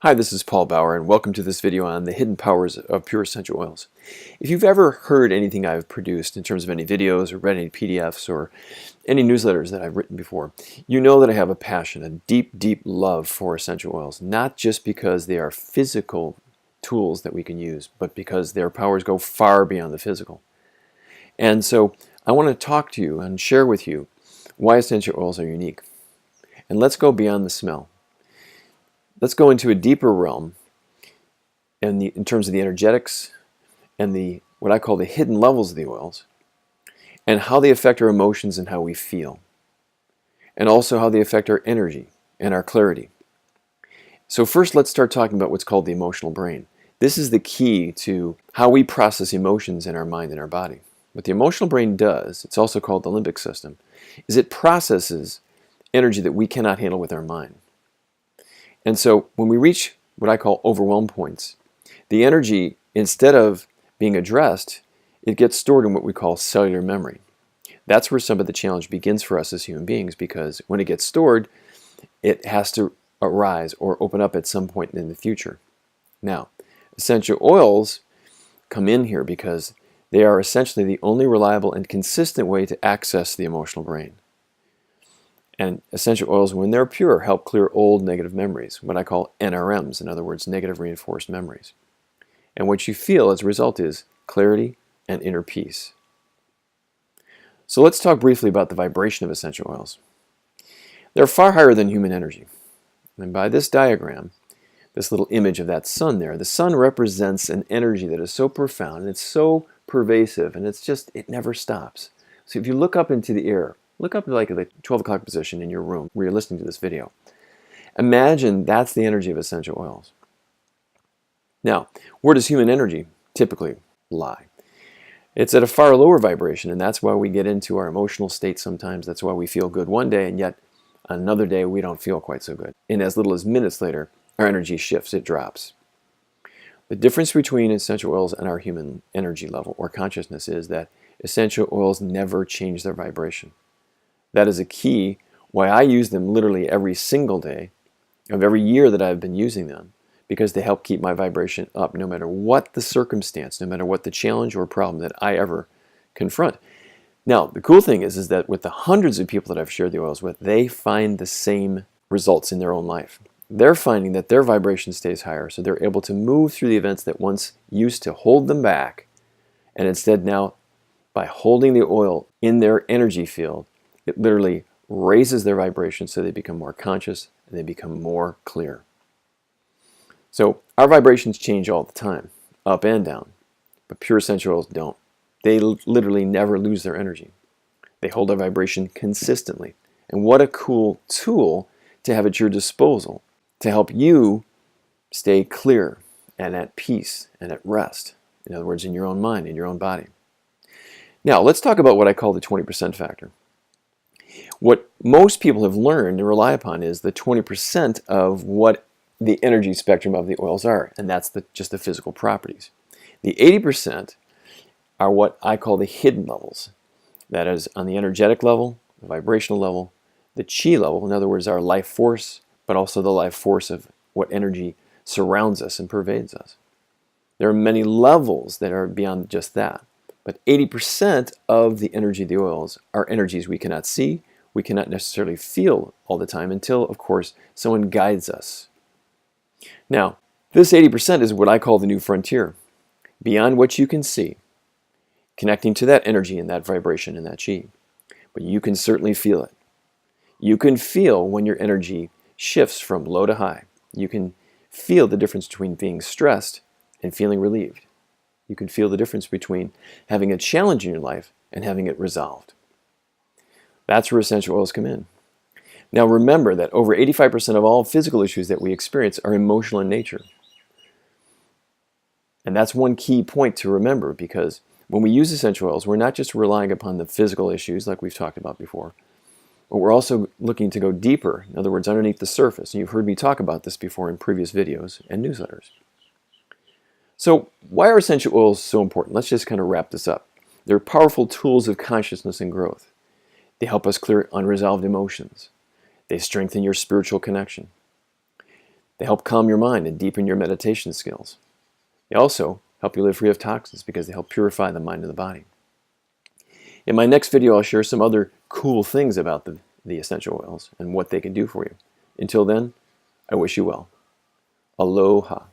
Hi, this is Paul Bauer, and welcome to this video on the hidden powers of pure essential oils. If you've ever heard anything I've produced in terms of any videos or read any PDFs or any newsletters that I've written before, you know that I have a passion, a deep, deep love for essential oils, not just because they are physical tools that we can use, but because their powers go far beyond the physical. And so I want to talk to you and share with you why essential oils are unique. And let's go beyond the smell. Let's go into a deeper realm in terms of the energetics and what I call the hidden levels of the oils, and how they affect our emotions and how we feel, and also how they affect our energy and our clarity. So first, let's start talking about what's called the emotional brain. This is the key to how we process emotions in our mind and our body. What the emotional brain does, it's also called the limbic system, is it processes energy that we cannot handle with our mind. And so when we reach what I call overwhelm points, the energy, instead of being addressed, it gets stored in what we call cellular memory. That's where some of the challenge begins for us as human beings, because when it gets stored, it has to arise or open up at some point in the future. Now, essential oils come in here because they are essentially the only reliable and consistent way to access the emotional brain. And essential oils, when they're pure, help clear old negative memories, what I call NRMs, in other words, negative reinforced memories. And what you feel as a result is clarity and inner peace. So let's talk briefly about the vibration of essential oils. They're far higher than human energy. And by this diagram, this little image of that sun there, the sun represents an energy that is so profound and it's so pervasive, and it never stops. So if you look up into the air, look up like at the 12 o'clock position in your room where you're listening to this video. Imagine that's the energy of essential oils. Now, where does human energy typically lie? It's at a far lower vibration, and that's why we get into our emotional state sometimes. That's why we feel good one day, and yet another day we don't feel quite so good. And as little as minutes later, our energy shifts, it drops. The difference between essential oils and our human energy level or consciousness is that essential oils never change their vibration. That is a key why I use them literally every single day of every year that I've been using them, because they help keep my vibration up no matter what the circumstance, no matter what the challenge or problem that I ever confront. Now, the cool thing is that with the hundreds of people that I've shared the oils with, they find the same results in their own life. They're finding that their vibration stays higher, so they're able to move through the events that once used to hold them back, and instead now, by holding the oil in their energy field, it literally raises their vibration so they become more conscious and they become more clear. So our vibrations change all the time, up and down, but pure essential oils don't. They literally never lose their energy. They hold their vibration consistently. And what a cool tool to have at your disposal to help you stay clear and at peace and at rest. In other words, in your own mind, in your own body. Now, let's talk about what I call the 20% factor. What most people have learned and rely upon is the 20% of what the energy spectrum of the oils are, and that's just the physical properties. The 80% are what I call the hidden levels. That is on the energetic level, the vibrational level, the chi level, in other words, our life force, but also the life force of what energy surrounds us and pervades us. There are many levels that are beyond just that, but 80% of the energy of the oils are energies we cannot see, we cannot necessarily feel all the time until, of course, someone guides us. Now, this 80% is what I call the new frontier. Beyond what you can see, connecting to that energy and that vibration and that chi. But you can certainly feel it. You can feel when your energy shifts from low to high. You can feel the difference between being stressed and feeling relieved. You can feel the difference between having a challenge in your life and having it resolved. That's where essential oils come in. Now remember that over 85% of all physical issues that we experience are emotional in nature. And that's one key point to remember, because when we use essential oils, we're not just relying upon the physical issues like we've talked about before, but we're also looking to go deeper, in other words, underneath the surface. And you've heard me talk about this before in previous videos and newsletters. So why are essential oils so important? Let's just kind of wrap this up. They're powerful tools of consciousness and growth. They help us clear unresolved emotions. They strengthen your spiritual connection. They help calm your mind and deepen your meditation skills. They also help you live free of toxins because they help purify the mind and the body. In my next video, I'll share some other cool things about the essential oils and what they can do for you. Until then, I wish you well. Aloha.